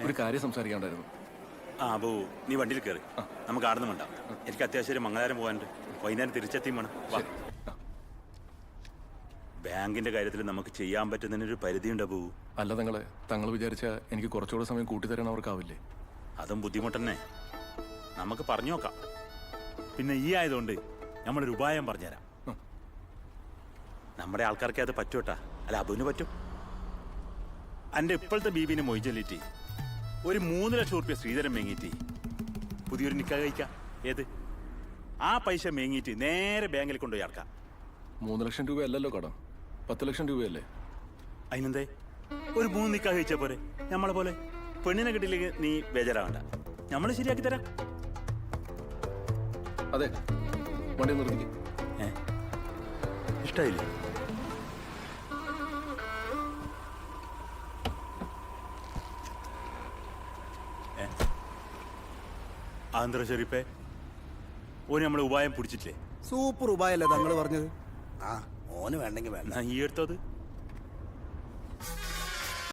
ഒരു കാര്യം സംസാരിക്കാണ്ടായിരുന്നു. ആ അപ്പോ നീ വണ്ടിയിൽ കയറി, നമുക്ക് ആടുന്ന് വേണ്ട. എനിക്ക് അത്യാവശ്യം മംഗലാരം പോകാനുണ്ട്. വൈകുന്നേരം തിരിച്ചെത്തിയും വേണം. വാ. ബാങ്കിന്റെ കാര്യത്തിൽ നമുക്ക് ചെയ്യാൻ പറ്റുന്നതിനൊരു പരിധിയുണ്ട് അപ്പൂ. അല്ല തങ്ങൾ വിചാരിച്ച എനിക്ക് കുറച്ചുകൂടെ സമയം കൂട്ടിത്തരാൻ അവർക്കാവില്ലേ? അതും ബുദ്ധിമുട്ടന്നെ. നമുക്ക് പറഞ്ഞു നോക്കാം. പിന്നെ ഈ ആയതുകൊണ്ട് നമ്മളൊരു ഉപായം പറഞ്ഞുതരാം. നമ്മുടെ ആൾക്കാർക്ക് അത് പറ്റൂട്ടാ. അല്ല അബുവിന് പറ്റും. എൻ്റെ ഇപ്പോഴത്തെ ബീബിനെ മൊയ്ചൊല്ലിട്ട് ഒരു 3 ലക്ഷം റുപ്യ ശ്രീധരൻ മേങ്ങിയിട്ട് പുതിയൊരു നിക്കാഹ് കഴിക്കാം. ഏത്? ആ പൈസ മേങ്ങിയിട്ട് നേരെ ബാങ്കിൽ കൊണ്ടുപോയി അടക്കാം. 3 ലക്ഷം രൂപ അല്ലല്ലോ കടം, 10 ലക്ഷം രൂപയല്ലേ? അതിനെന്തേ? ഒരു 3 നിക്കാഹ് കഴിച്ചാൽ പോരെ? നമ്മളെ പോലെ പെണ്ണിനെ കിട്ടിയില്ലെങ്കിൽ നീ ബേജാറാവണ്ട, നമ്മൾ ശരിയാക്കി തരാം. അതെ, വണ്ടി നിർത്തിക്ക്. ഇഷ്ടായില്ലേ? ആന്ധ്ര ഷെരീഫേ, ഓന് നമ്മളെ ഉപായം പിടിച്ചിട്ടില്ലേ? സൂപ്പർ ഉപായല്ലേ തങ്ങൾ പറഞ്ഞത്. ആ ഓന് വേണ്ടെങ്കിൽ വേണ്ട. ഈ എടുത്തത്